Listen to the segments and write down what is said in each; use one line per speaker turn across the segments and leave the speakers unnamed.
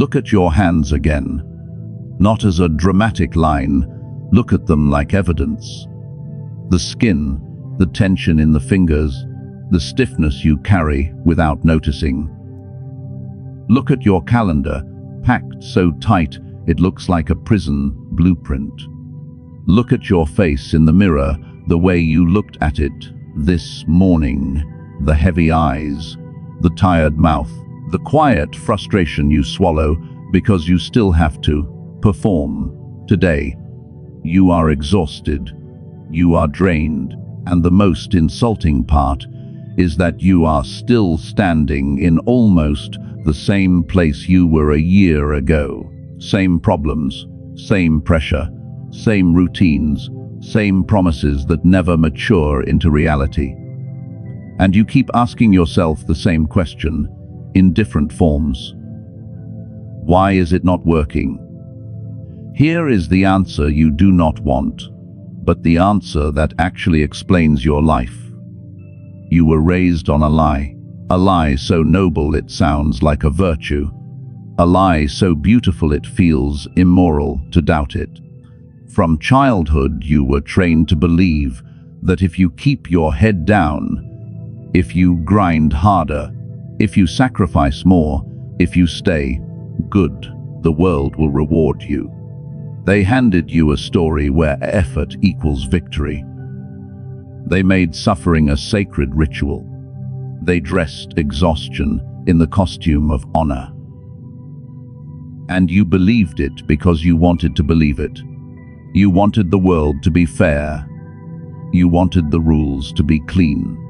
Look at your hands again. Not as a dramatic line, look at them like evidence. The skin, the tension in the fingers, the stiffness you carry without noticing. Look at your calendar, packed so tight it looks like a prison blueprint. Look at your face in the mirror, the way you looked at it this morning, the heavy eyes, the tired mouth, the quiet frustration you swallow because you still have to perform today. You are exhausted, you are drained, and the most insulting part is that you are still standing in almost the same place you were a year ago. Same problems, same pressure, same routines, same promises that never mature into reality. And you keep asking yourself the same question, in different forms. Why is it not working? Here is the answer you do not want, but the answer that actually explains your life. You were raised on a lie so noble it sounds like a virtue, a lie so beautiful it feels immoral to doubt it. From childhood you were trained to believe that if you keep your head down, if you grind harder, if you sacrifice more, if you stay good, the world will reward you. They handed you a story where effort equals victory. They made suffering a sacred ritual. They dressed exhaustion in the costume of honor. And you believed it because you wanted to believe it. You wanted the world to be fair. You wanted the rules to be clean.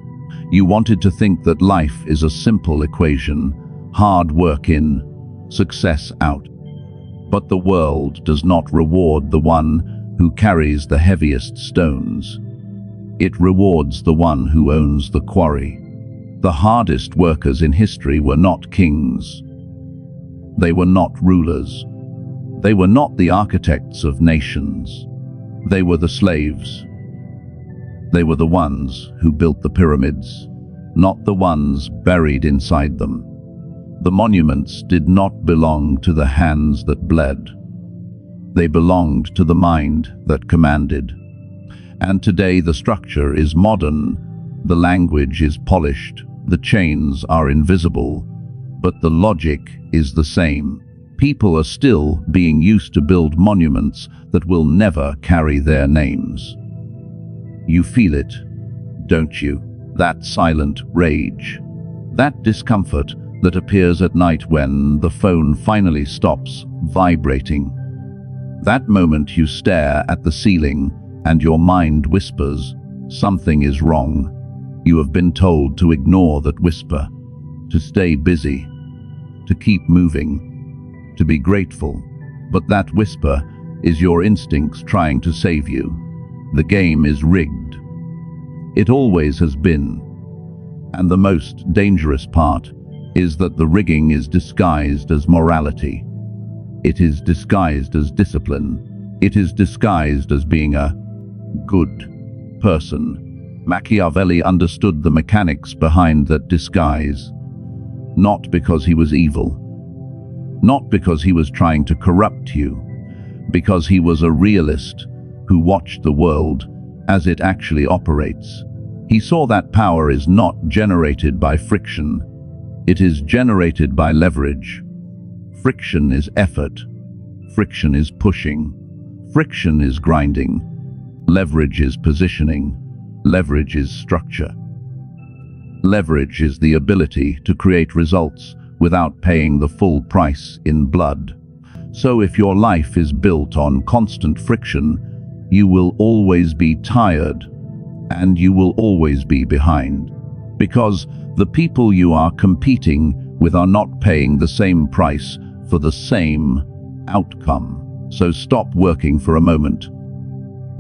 You wanted to think that life is a simple equation, hard work in, success out. But the world does not reward the one who carries the heaviest stones. It rewards the one who owns the quarry. The hardest workers in history were not kings. They were not rulers. They were not the architects of nations. They were the slaves. They were the ones who built the pyramids, not the ones buried inside them. The monuments did not belong to the hands that bled. They belonged to the mind that commanded. And today the structure is modern, the language is polished, the chains are invisible, but the logic is the same. People are still being used to build monuments that will never carry their names. You feel it, don't you? That silent rage, that discomfort that appears at night when the phone finally stops vibrating. That moment you stare at the ceiling and your mind whispers, something is wrong. You have been told to ignore that whisper, to stay busy, to keep moving, to be grateful. But that whisper is your instincts trying to save you. The game is rigged. It always has been. And the most dangerous part is that the rigging is disguised as morality. It is disguised as discipline. It is disguised as being a good person. Machiavelli understood the mechanics behind that disguise. Not because he was evil. Not because he was trying to corrupt you. Because he was a realist who watched the world as it actually operates. He saw that power is not generated by friction. It is generated by leverage. Friction is effort. Friction is pushing. Friction is grinding. Leverage is positioning. Leverage is structure. Leverage is the ability to create results without paying the full price in blood. So if your life is built on constant friction, you will always be tired and you will always be behind. Because the people you are competing with are not paying the same price for the same outcome. So stop working for a moment.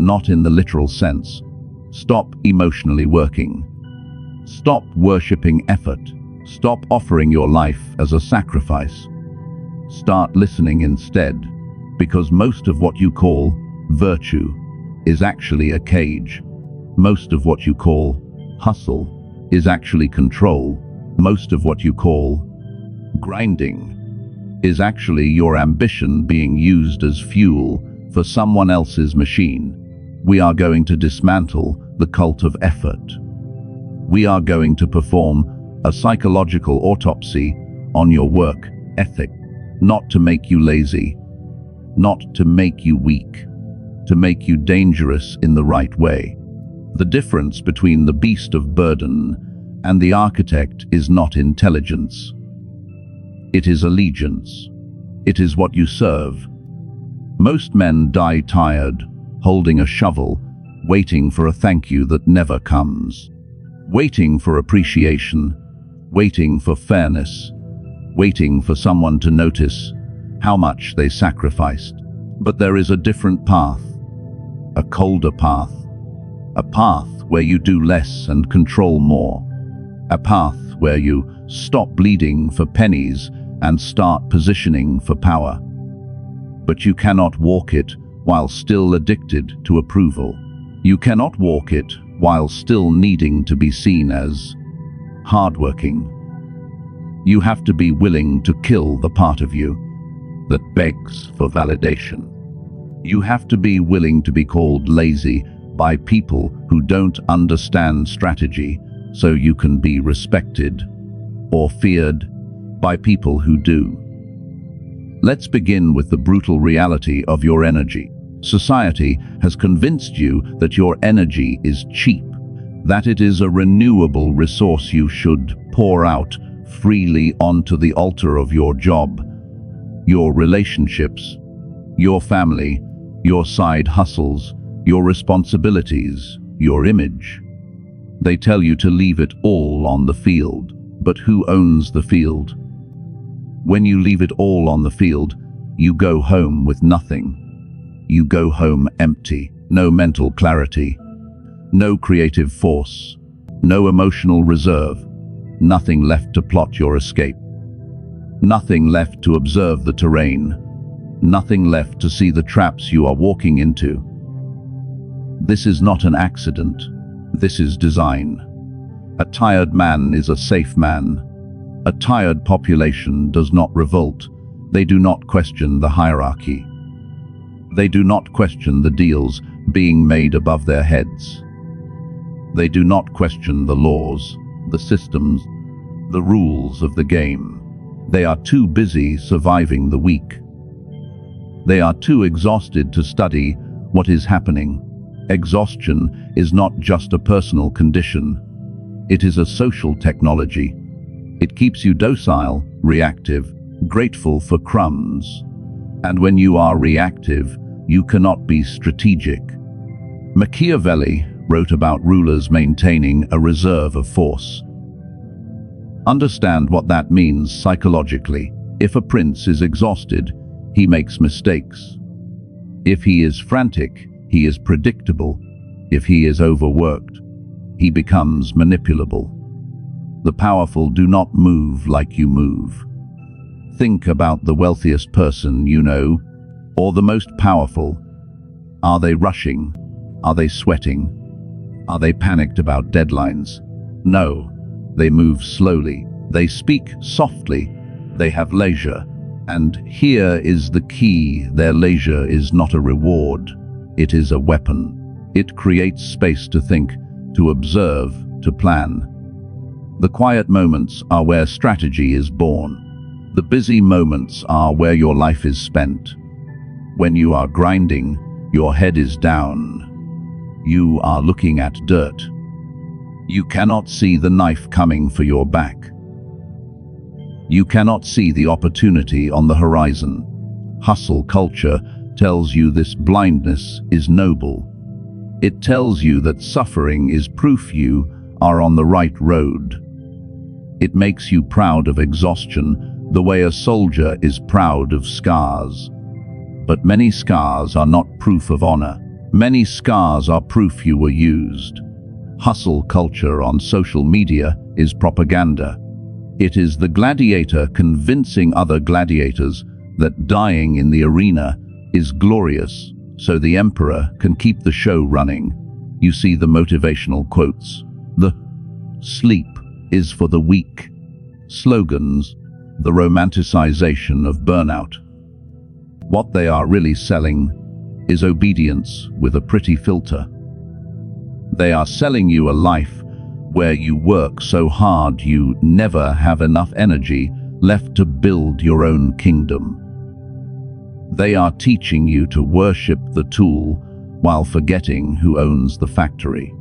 Not in the literal sense. Stop emotionally working. Stop worshipping effort. Stop offering your life as a sacrifice. Start listening instead, because most of what you call virtue is actually a cage. Most of what you call hustle is actually control. Most of what you call grinding is actually your ambition being used as fuel for someone else's machine. We are going to dismantle the cult of effort. We are going to perform a psychological autopsy on your work ethic, not to make you lazy, not to make you weak, to make you dangerous in the right way. The difference between the beast of burden and the architect is not intelligence. It is allegiance. It is what you serve. Most men die tired, holding a shovel, waiting for a thank you that never comes. Waiting for appreciation, waiting for fairness, waiting for someone to notice how much they sacrificed. But there is a different path, a colder path, a path where you do less and control more, a path where you stop bleeding for pennies and start positioning for power. But you cannot walk it while still addicted to approval. You cannot walk it while still needing to be seen as hardworking. You have to be willing to kill the part of you that begs for validation. You have to be willing to be called lazy by people who don't understand strategy so you can be respected, or feared by people who do. Let's begin with the brutal reality of your energy. Society has convinced you that your energy is cheap, that it is a renewable resource you should pour out freely onto the altar of your job, your relationships, your family, your side hustles, your responsibilities, your image. They tell you to leave it all on the field, but who owns the field? When you leave it all on the field, you go home with nothing. You go home empty, no mental clarity, no creative force, no emotional reserve, nothing left to plot your escape, nothing left to observe the terrain, nothing left to see the traps you are walking into. This is not an accident. This is design. A tired man is a safe man. A tired population does not revolt. They do not question the hierarchy. They do not question the deals being made above their heads. They do not question the laws, the systems, the rules of the game. They are too busy surviving the week. They are too exhausted to study what is happening. Exhaustion is not just a personal condition. It is a social technology. It keeps you docile, reactive, grateful for crumbs. And when you are reactive, you cannot be strategic. Machiavelli wrote about rulers maintaining a reserve of force. Understand what that means psychologically. If a prince is exhausted, he makes mistakes. If he is frantic, he is predictable. If he is overworked, he becomes manipulable. The powerful do not move like you move. Think about the wealthiest person you know, or the most powerful. Are they rushing? Are they sweating? Are they panicked about deadlines? No, they move slowly. They speak softly. They have leisure. And here is the key: their leisure is not a reward. It is a weapon. It creates space to think, to observe, to plan. The quiet moments are where strategy is born. The busy moments are where your life is spent. When you are grinding, your head is down. You are looking at dirt. You cannot see the knife coming for your back. You cannot see the opportunity on the horizon. Hustle culture tells you this blindness is noble. It tells you that suffering is proof you are on the right road. It makes you proud of exhaustion the way a soldier is proud of scars. But many scars are not proof of honor. Many scars are proof you were used. Hustle culture on social media is propaganda. It is the gladiator convincing other gladiators that dying in the arena is glorious, so the emperor can keep the show running. You see the motivational quotes, the "sleep is for the weak" slogans, the romanticization of burnout. What they are really selling is obedience with a pretty filter. They are selling you a life where you work so hard you never have enough energy left to build your own kingdom. They are teaching you to worship the tool while forgetting who owns the factory.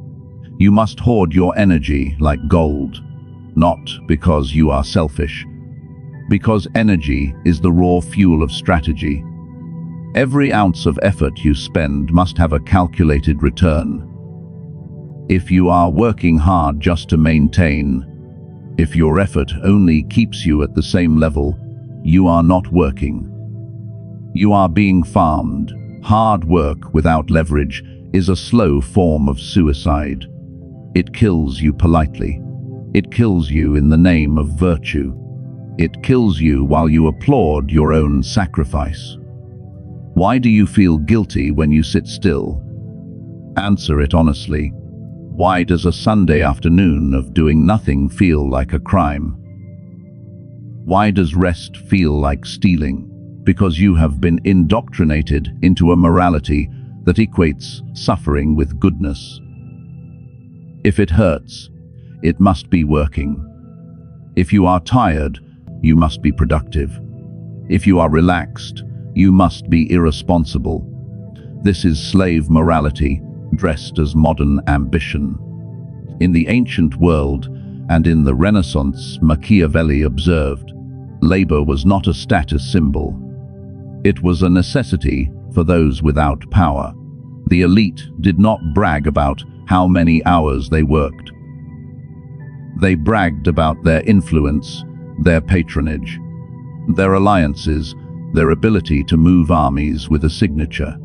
You must hoard your energy like gold, not because you are selfish, because energy is the raw fuel of strategy. Every ounce of effort you spend must have a calculated return. If you are working hard just to maintain, if your effort only keeps you at the same level, you are not working. You are being farmed. Hard work without leverage is a slow form of suicide. It kills you politely. It kills you in the name of virtue. It kills you while you applaud your own sacrifice. Why do you feel guilty when you sit still? Answer it honestly. Why does a Sunday afternoon of doing nothing feel like a crime? Why does rest feel like stealing? Because you have been indoctrinated into a morality that equates suffering with goodness. If it hurts, it must be working. If you are tired, you must be productive. If you are relaxed, you must be irresponsible. This is slave morality, dressed as modern ambition. In the ancient world and in the Renaissance, Machiavelli observed, labor was not a status symbol. It was a necessity for those without power. The elite did not brag about how many hours they worked. They bragged about their influence, their patronage, their alliances, their ability to move armies with a signature.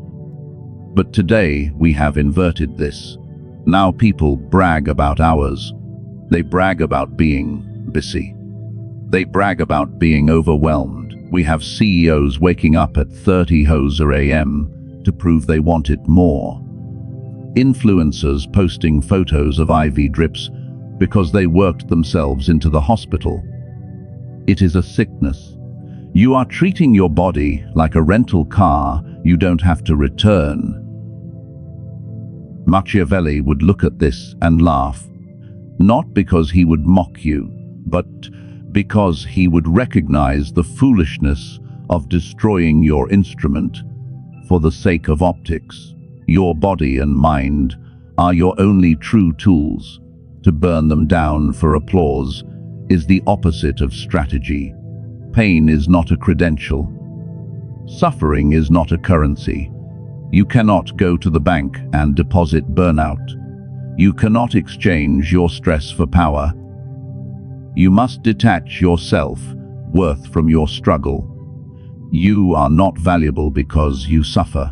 But today we have inverted this. Now people brag about hours. They brag about being busy. They brag about being overwhelmed. We have CEOs waking up at 30 a.m. to prove they wanted more. Influencers posting photos of IV drips because they worked themselves into the hospital. It is a sickness. You are treating your body like a rental car you don't have to return. Machiavelli would look at this and laugh, not because he would mock you, but because he would recognize the foolishness of destroying your instrument for the sake of optics. Your body and mind are your only true tools. To burn them down for applause is the opposite of strategy. Pain is not a credential. Suffering is not a currency. You cannot go to the bank and deposit burnout. You cannot exchange your stress for power. You must detach your self-worth from your struggle. You are not valuable because you suffer.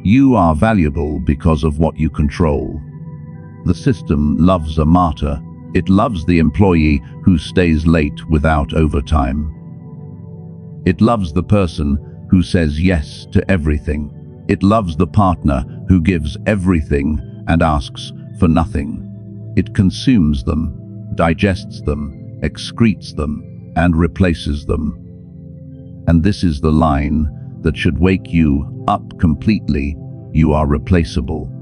You are valuable because of what you control. The system loves a martyr. It loves the employee who stays late without overtime. It loves the person who says yes to everything. It loves the partner who gives everything and asks for nothing. It consumes them, digests them, excretes them, and replaces them. And this is the line that should wake you up completely. You are replaceable.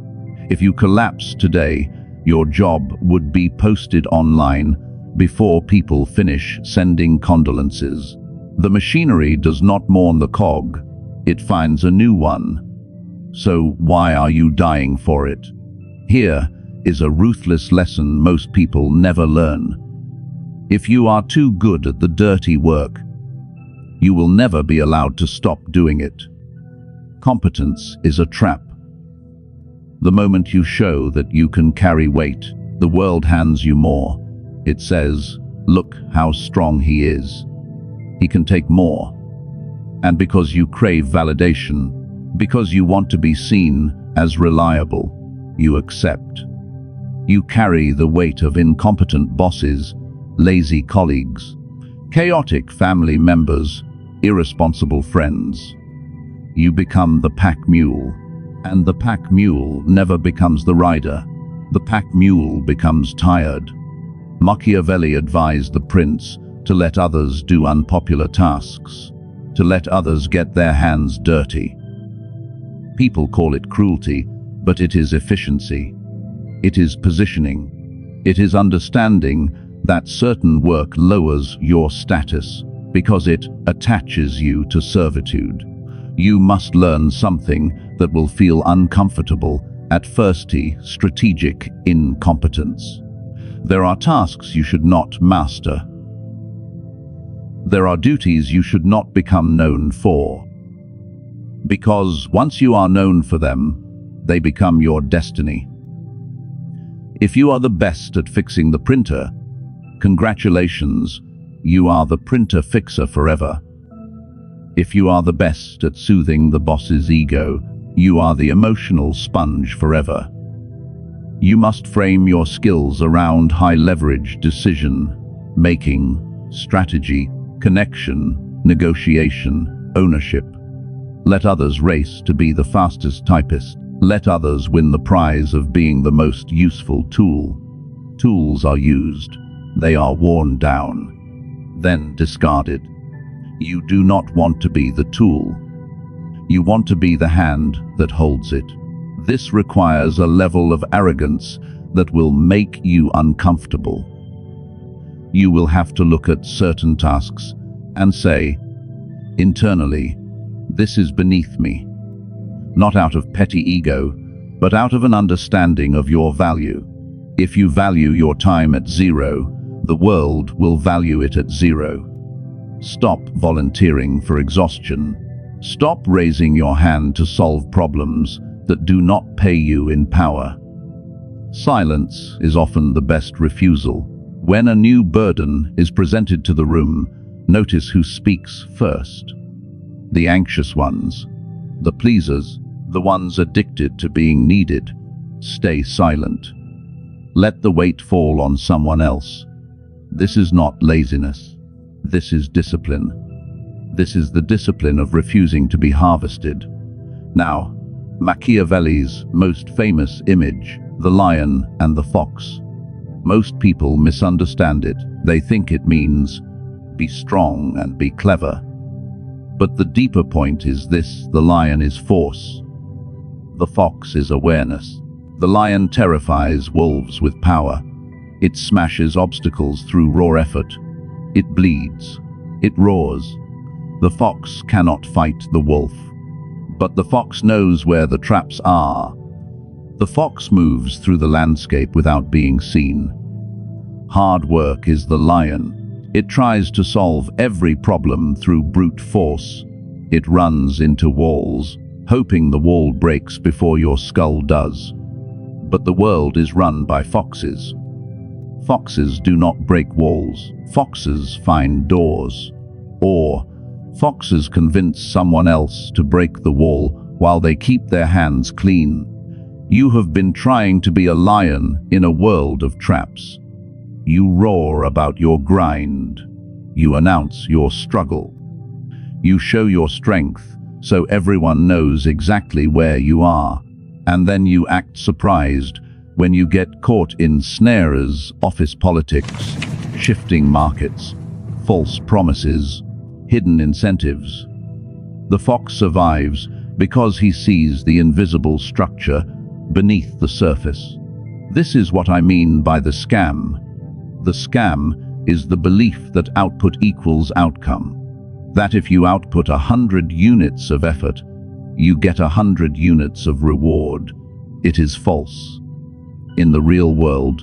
If you collapse today, your job would be posted online before people finish sending condolences. The machinery does not mourn the cog, it finds a new one. So why are you dying for it? Here is a ruthless lesson most people never learn. If you are too good at the dirty work, you will never be allowed to stop doing it. Competence is a trap. The moment you show that you can carry weight, the world hands you more. It says, look how strong he is. He can take more. And because you crave validation, because you want to be seen as reliable, you accept. You carry the weight of incompetent bosses, lazy colleagues, chaotic family members, irresponsible friends. You become the pack mule, and the pack mule never becomes the rider. The pack mule becomes tired. Machiavelli advised the prince to let others do unpopular tasks, to let others get their hands dirty. People call it cruelty, but it is efficiency. It is positioning. It is understanding that certain work lowers your status because it attaches you to servitude. You must learn something that will feel uncomfortable, at first, strategic incompetence. There are tasks you should not master. There are duties you should not become known for. Because once you are known for them, they become your destiny. If you are the best at fixing the printer, congratulations, you are the printer fixer forever. If you are the best at soothing the boss's ego, you are the emotional sponge forever. You must frame your skills around high-leverage decision-making, strategy, connection, negotiation, ownership. Let others race to be the fastest typist. Let others win the prize of being the most useful tool. Tools are used. They are worn down, then discarded. You do not want to be the tool. You want to be the hand that holds it. This requires a level of arrogance that will make you uncomfortable. You will have to look at certain tasks and say, internally, this is beneath me. Not out of petty ego, but out of an understanding of your value. If you value your time at 0, the world will value it at 0. Stop volunteering for exhaustion. Stop raising your hand to solve problems that do not pay you in power. Silence is often the best refusal. When a new burden is presented to the room, notice who speaks first. The anxious ones, the pleasers, the ones addicted to being needed. Stay silent. Let the weight fall on someone else. This is not laziness. This is discipline. This is the discipline of refusing to be harvested. Now, Machiavelli's most famous image, the lion and the fox. Most people misunderstand it. They think it means, be strong and be clever. But the deeper point is this: the lion is force. The fox is awareness. The lion terrifies wolves with power. It smashes obstacles through raw effort. It bleeds. It roars. The fox cannot fight the wolf, but the fox knows where the traps are. The fox moves through the landscape without being seen. Hard work is the lion. It tries to solve every problem through brute force. It runs into walls, hoping the wall breaks before your skull does. But the world is run by foxes. Foxes do not break walls. Foxes find doors. Or foxes convince someone else to break the wall while they keep their hands clean. You have been trying to be a lion in a world of traps. You roar about your grind. You announce your struggle. You show your strength so everyone knows exactly where you are. And then you act surprised when you get caught in snares, office politics, shifting markets, false promises, hidden incentives. The fox survives because he sees the invisible structure beneath the surface. This is what I mean by the scam. The scam is the belief that output equals outcome. That if you output 100 units of effort, you get 100 units of reward. It is false. In the real world,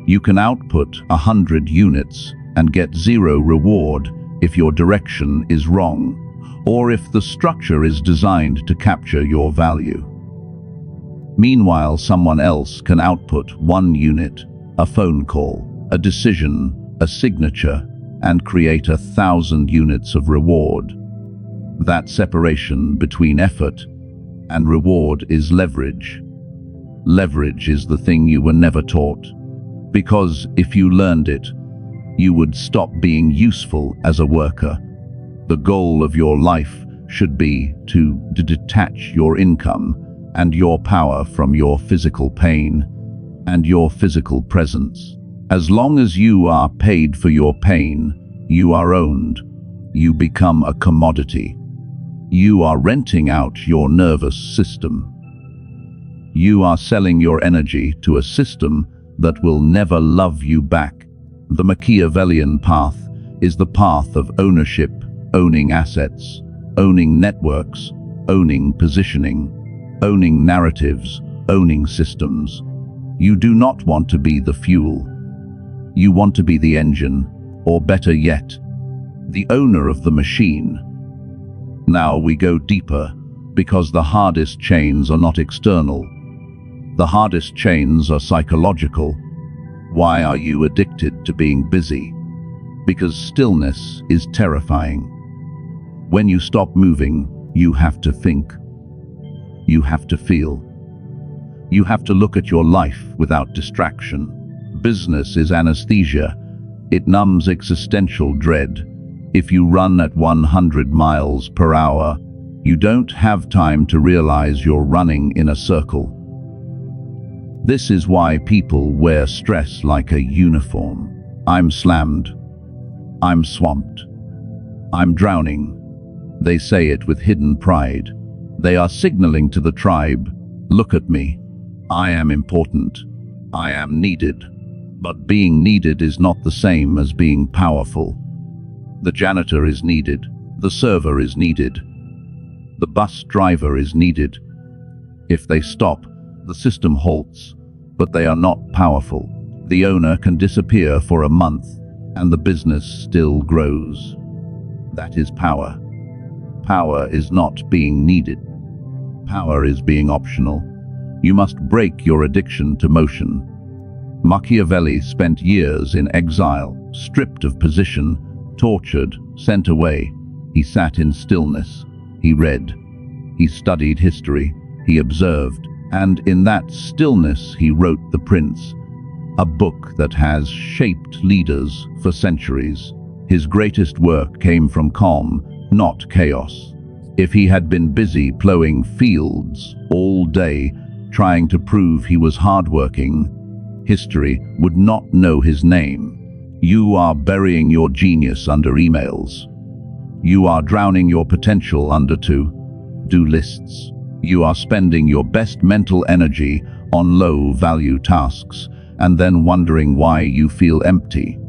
you can output 100 units and get 0 reward if your direction is wrong, or if the structure is designed to capture your value. Meanwhile, someone else can output 1 unit, a phone call, a decision, a signature, and create 1,000 units of reward. That separation between effort and reward is leverage. Leverage is the thing you were never taught, because if you learned it, you would stop being useful as a worker. The goal of your life should be to detach your income and your power from your physical pain and your physical presence. As long as you are paid for your pain, You are owned. You become a commodity. You are renting out your nervous system. You are selling your energy to a system that will never love you back. The Machiavellian path is the path of ownership, owning assets, owning networks, owning positioning, owning narratives, owning systems. You do not want to be the fuel. You want to be the engine, or better yet, the owner of the machine. Now we go deeper, because the hardest chains are not external. The hardest chains are psychological. Why are you addicted to being busy? Because stillness is terrifying. When you stop moving, you have to think. You have to feel. You have to look at your life without distraction. Business is anesthesia. It numbs existential dread. If you run at 100 miles per hour, you don't have time to realize you're running in a circle. This is why people wear stress like a uniform. I'm slammed. I'm swamped. I'm drowning. They say it with hidden pride. They are signaling to the tribe, look at me. I am important. I am needed. But being needed is not the same as being powerful. The janitor is needed. The server is needed. The bus driver is needed. If they stop, the system halts, but they are not powerful. The owner can disappear for a month, and the business still grows. That is power. Power is not being needed. Power is being optional. You must break your addiction to motion. Machiavelli spent years in exile, stripped of position, tortured, sent away. He sat in stillness. He read. He studied history. He observed. And in that stillness he wrote The Prince, a book that has shaped leaders for centuries. His greatest work came from calm, not chaos. If he had been busy plowing fields all day, trying to prove he was hardworking, history would not know his name. You are burying your genius under emails. You are drowning your potential under to-do lists. You are spending your best mental energy on low-value tasks and then wondering why you feel empty.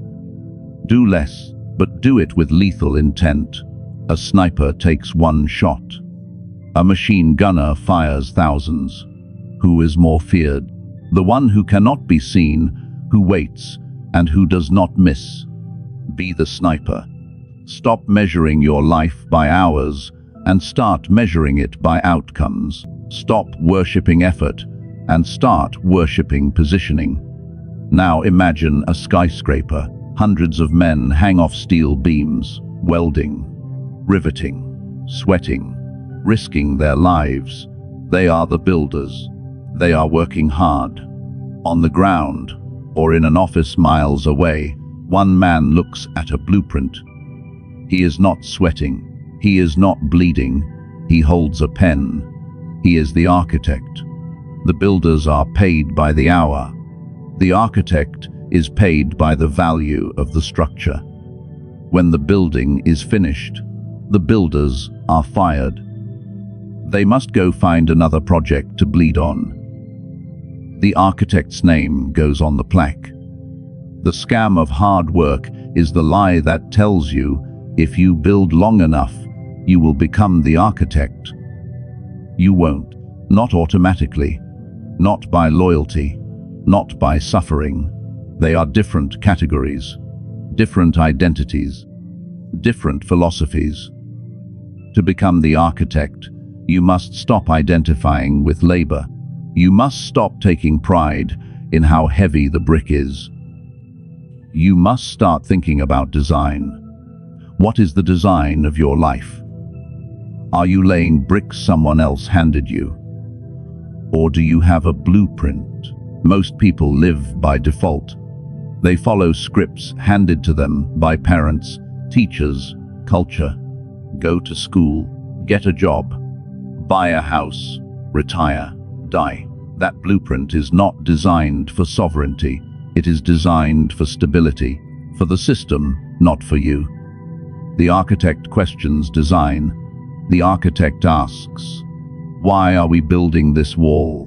Do less, but do it with lethal intent. A sniper takes one shot. A machine gunner fires thousands. Who is more feared? The one who cannot be seen, who waits, and who does not miss. Be the sniper. Stop measuring your life by hours and start measuring it by outcomes. Stop worshipping effort and start worshipping positioning. Now imagine a skyscraper. Hundreds of men hang off steel beams, welding, riveting, sweating, risking their lives. They are the builders. They are working hard. On the ground, or in an office miles away, one man looks at a blueprint. He is not sweating. He is not bleeding. He holds a pen. He is the architect. The builders are paid by the hour. The architect is paid by the value of the structure. When the building is finished, the builders are fired. They must go find another project to bleed on. The architect's name goes on the plaque. The scam of hard work is the lie that tells you if you build long enough, you will become the architect. You won't. Not automatically. Not by loyalty. Not by suffering. They are different categories, different identities, different philosophies. To become the architect, you must stop identifying with labor. You must stop taking pride in how heavy the brick is. You must start thinking about design. What is the design of your life? Are you laying bricks someone else handed you? Or do you have a blueprint? Most people live by default. They follow scripts handed to them by parents, teachers, culture. Go to school, get a job, buy a house, retire, die. That blueprint is not designed for sovereignty. It is designed for stability. For the system, not for you. The architect questions design. The architect asks, why are we building this wall?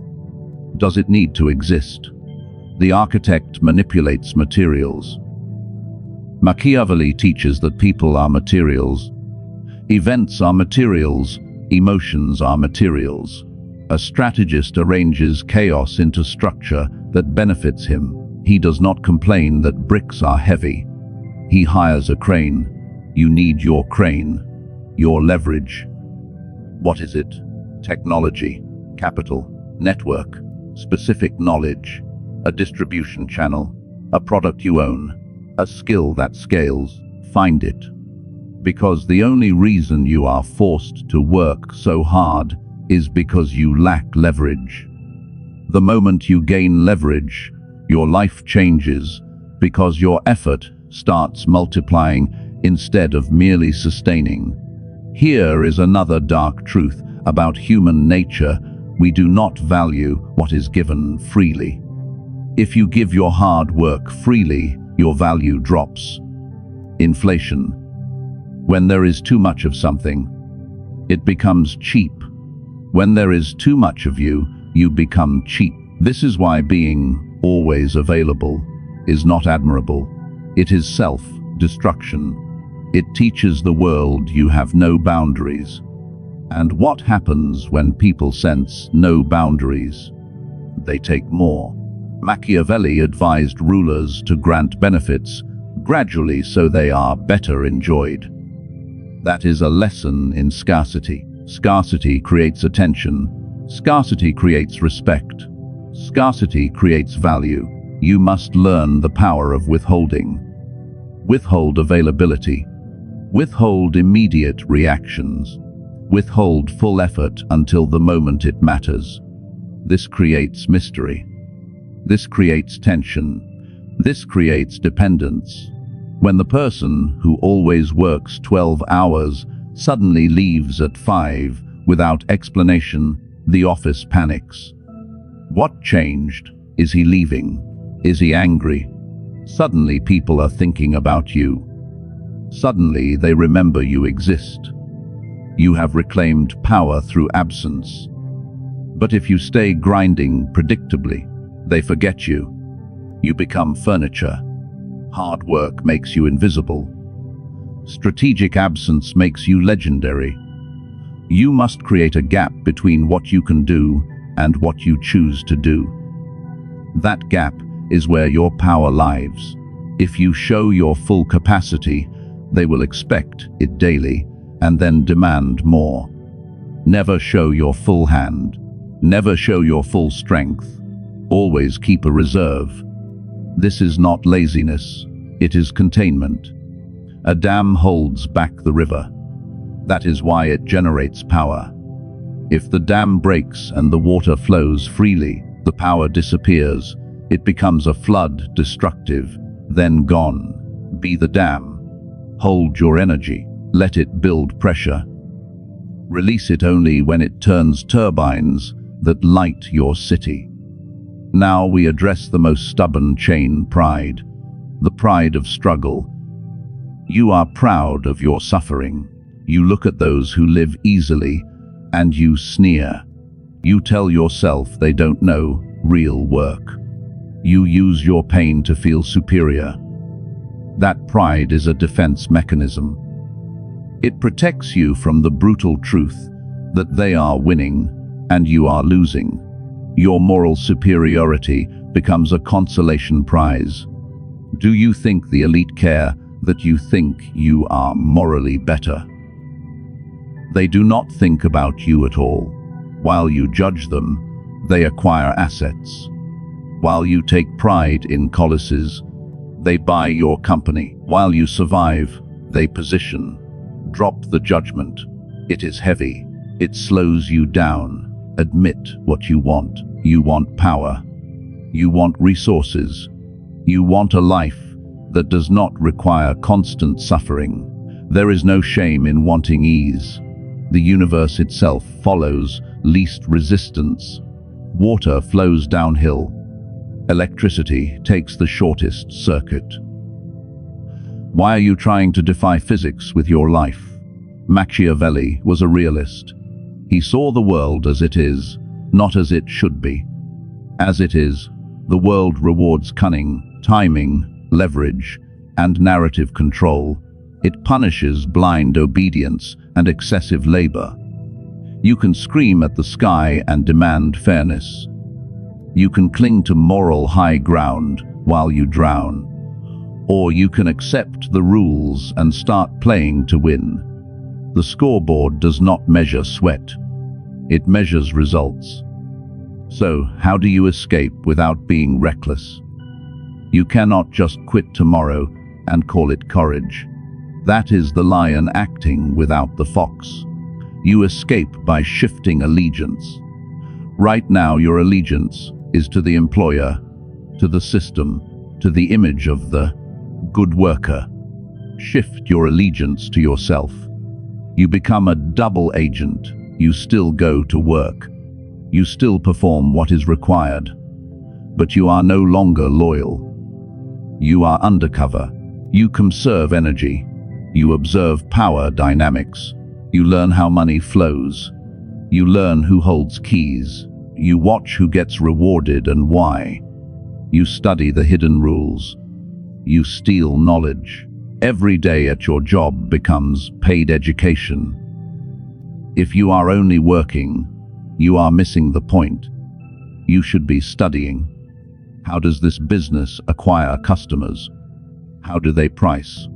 Does it need to exist? The architect manipulates materials. Machiavelli teaches that people are materials. Events are materials. Emotions are materials. A strategist arranges chaos into structure that benefits him. He does not complain that bricks are heavy. He hires a crane. You need your crane, your leverage. What is it? Technology, capital, network, specific knowledge, a distribution channel, a product you own, a skill that scales. Find it. Because the only reason you are forced to work so hard is because you lack leverage. The moment you gain leverage, your life changes because your effort starts multiplying instead of merely sustaining. Here is another dark truth about human nature: we do not value what is given freely. If you give your hard work freely, your value drops. Inflation. When there is too much of something, it becomes cheap. When there is too much of you, you become cheap. This is why being always available is not admirable. It is self-destruction. It teaches the world you have no boundaries. And what happens when people sense no boundaries? They take more. Machiavelli advised rulers to grant benefits gradually so they are better enjoyed. That is a lesson in scarcity. Scarcity creates attention. Scarcity creates respect. Scarcity creates value. You must learn the power of withholding. Withhold availability. Withhold immediate reactions. Withhold full effort until the moment it matters. This creates mystery. This creates tension. This creates dependence. When the person who always works 12 hours suddenly leaves at 5 without explanation, the office panics. What changed? Is he leaving? Is he angry? Suddenly people are thinking about you. Suddenly they remember you exist. You have reclaimed power through absence. But if you stay grinding predictably, they forget you. You become furniture. Hard work makes you invisible. Strategic absence makes you legendary. You must create a gap between what you can do and what you choose to do. That gap is where your power lies. If you show your full capacity, they will expect it daily and then demand more. Never show your full hand. Never show your full strength. Always keep a reserve. This is not laziness. It is containment. A dam holds back the river. That is why it generates power. If the dam breaks and the water flows freely, the power disappears. It becomes a flood, destructive, then gone. Be the dam. Hold your energy. Let it build pressure. Release it only when it turns turbines that light your city. Now we address the most stubborn chain: pride. The pride of struggle. You are proud of your suffering. You look at those who live easily and you sneer. You tell yourself they don't know real work. You use your pain to feel superior. That pride is a defense mechanism. It protects you from the brutal truth that they are winning and you are losing. Your moral superiority becomes a consolation prize. Do you think the elite care that you think you are morally better? They do not think about you at all. While you judge them, they acquire assets. While you take pride in colosses, they buy your company. While you survive, they position. Drop the judgment. It is heavy. It slows you down. Admit what you want. You want power. You want resources. You want a life that does not require constant suffering. There is no shame in wanting ease. The universe itself follows least resistance. Water flows downhill. Electricity takes the shortest circuit. Why are you trying to defy physics with your life? Machiavelli was a realist. He saw the world as it is, not as it should be. As it is, the world rewards cunning, timing, leverage, and narrative control. It punishes blind obedience and excessive labor. You can scream at the sky and demand fairness. You can cling to moral high ground while you drown. Or you can accept the rules and start playing to win. The scoreboard does not measure sweat. It measures results. So, how do you escape without being reckless? You cannot just quit tomorrow and call it courage. That is the lion acting without the fox. You escape by shifting allegiance. Right now, your allegiance is to the employer, to the system, to the image of the good worker. Shift your allegiance to yourself. You become a double agent. You still go to work. You still perform what is required. But you are no longer loyal. You are undercover. You conserve energy. You observe power dynamics. You learn how money flows. You learn who holds keys. You watch who gets rewarded and why. You study the hidden rules. You steal knowledge. Every day at your job becomes paid education. If you are only working, you are missing the point. You should be studying. How does this business acquire customers? How do they price?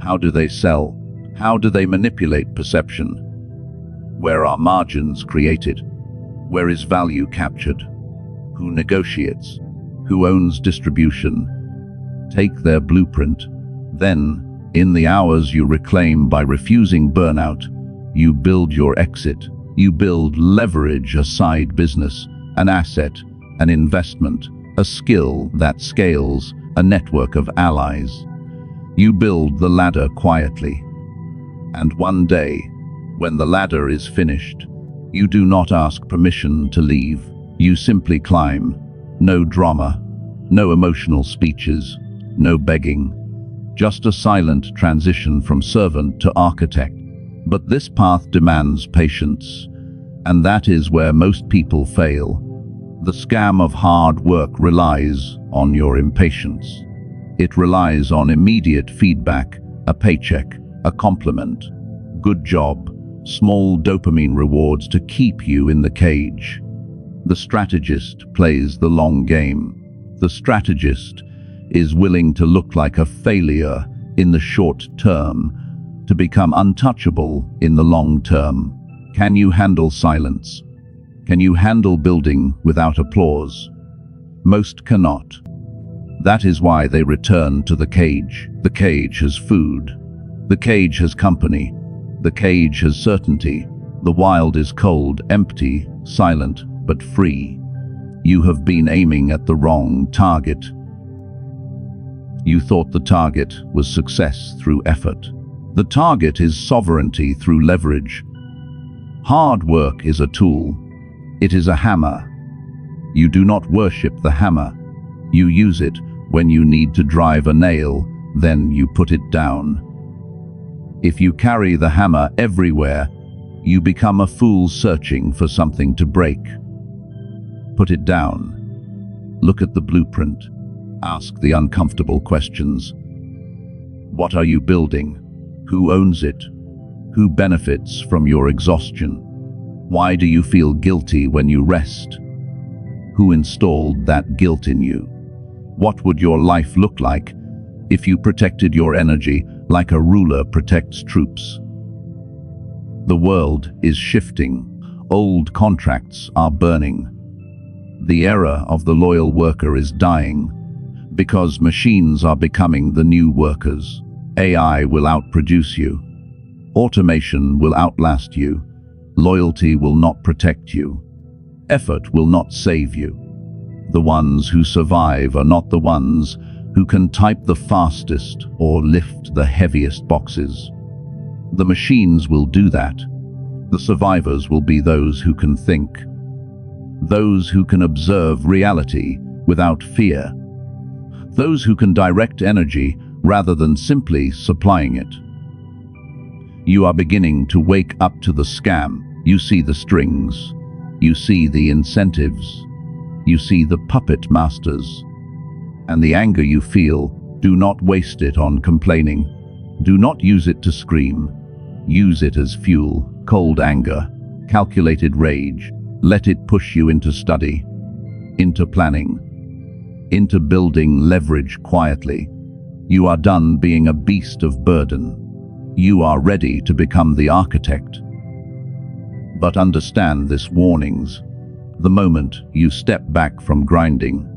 How do they sell? How do they manipulate perception? Where are margins created? Where is value captured? Who negotiates? Who owns distribution? Take their blueprint. Then, in the hours you reclaim by refusing burnout, you build your exit. You build leverage, a side business, an asset, an investment, a skill that scales, a network of allies. You build the ladder quietly. And one day, when the ladder is finished, you do not ask permission to leave. You simply climb. No drama, no emotional speeches, no begging. Just a silent transition from servant to architect. But this path demands patience, and that is where most people fail. The scam of hard work relies on your impatience. It relies on immediate feedback, a paycheck, a compliment, good job, small dopamine rewards to keep you in the cage. The strategist plays the long game. The strategist is willing to look like a failure in the short term, to become untouchable in the long term. Can you handle silence? Can you handle building without applause? Most cannot. That is why they return to the cage. The cage has food. The cage has company. The cage has certainty. The wild is cold, empty, silent, but free. You have been aiming at the wrong target. You thought the target was success through effort. The target is sovereignty through leverage. Hard work is a tool. It is a hammer. You do not worship the hammer. You use it when you need to drive a nail, then you put it down. If you carry the hammer everywhere, you become a fool searching for something to break. Put it down. Look at the blueprint. Ask the uncomfortable questions. What are you building? Who owns it? Who benefits from your exhaustion? Why do you feel guilty when you rest? Who installed that guilt in you? What would your life look like if you protected your energy like a ruler protects troops? The world is shifting. Old contracts are burning. The era of the loyal worker is dying because machines are becoming the new workers. AI will outproduce you. Automation will outlast you. Loyalty will not protect you. Effort will not save you. The ones who survive are not the ones who can type the fastest or lift the heaviest boxes. The machines will do that. The survivors will be those who can think. Those who can observe reality without fear. Those who can direct energy rather than simply supplying it. You are beginning to wake up to the scam. You see the strings. You see the incentives. You see the puppet masters. And the anger you feel, do not waste it on complaining. Do not use it to scream. Use it as fuel, cold anger, calculated rage. Let it push you into study, into planning, into building leverage quietly. You are done being a beast of burden. You are ready to become the architect. But understand this warnings. The moment you step back from grinding,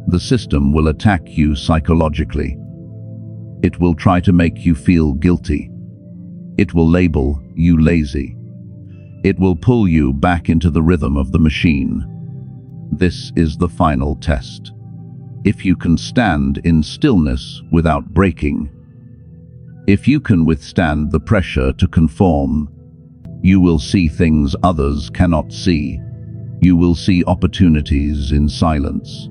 the system will attack you psychologically. It will try to make you feel guilty. It will label you lazy. It will pull you back into the rhythm of the machine. This is the final test. If you can stand in stillness without breaking, if you can withstand the pressure to conform, you will see things others cannot see. You will see opportunities in silence.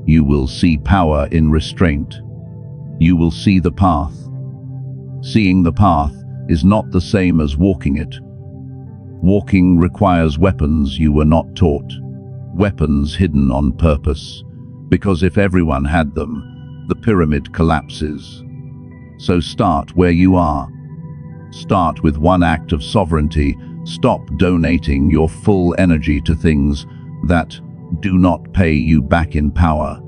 You will see power in restraint. You will see the path. Seeing the path is not the same as walking it. Walking requires weapons you were not taught, weapons hidden on purpose, because if everyone had them, the pyramid collapses. So start where you are. Start with one act of sovereignty. Stop donating your full energy to things that do not pay you back in power.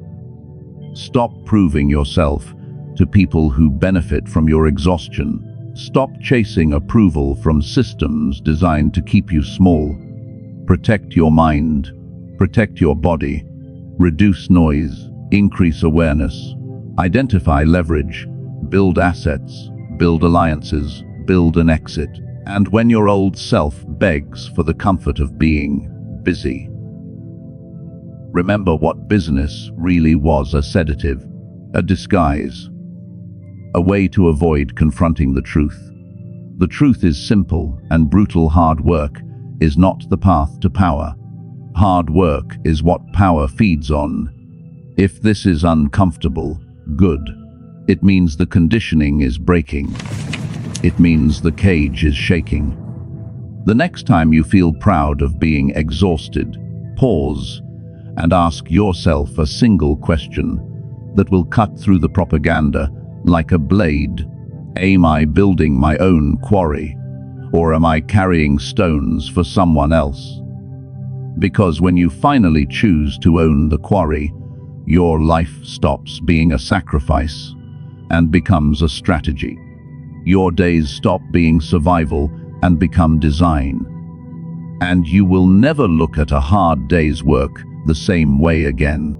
Stop proving yourself to people who benefit from your exhaustion. Stop chasing approval from systems designed to keep you small. Protect your mind. Protect your body. Reduce noise. Increase awareness. Identify leverage. Build assets. Build alliances. Build an exit. And when your old self begs for the comfort of being busy, remember what business really was: a sedative, a disguise, a way to avoid confronting the truth. The truth is simple, and brutal hard work is not the path to power. Hard work is what power feeds on. If this is uncomfortable, good. It means the conditioning is breaking. It means the cage is shaking. The next time you feel proud of being exhausted, pause and ask yourself a single question that will cut through the propaganda like a blade. Am I building my own quarry, or am I carrying stones for someone else? Because when you finally choose to own the quarry, your life stops being a sacrifice and becomes a strategy. Your days stop being survival and become design. And you will never look at a hard day's work the same way again.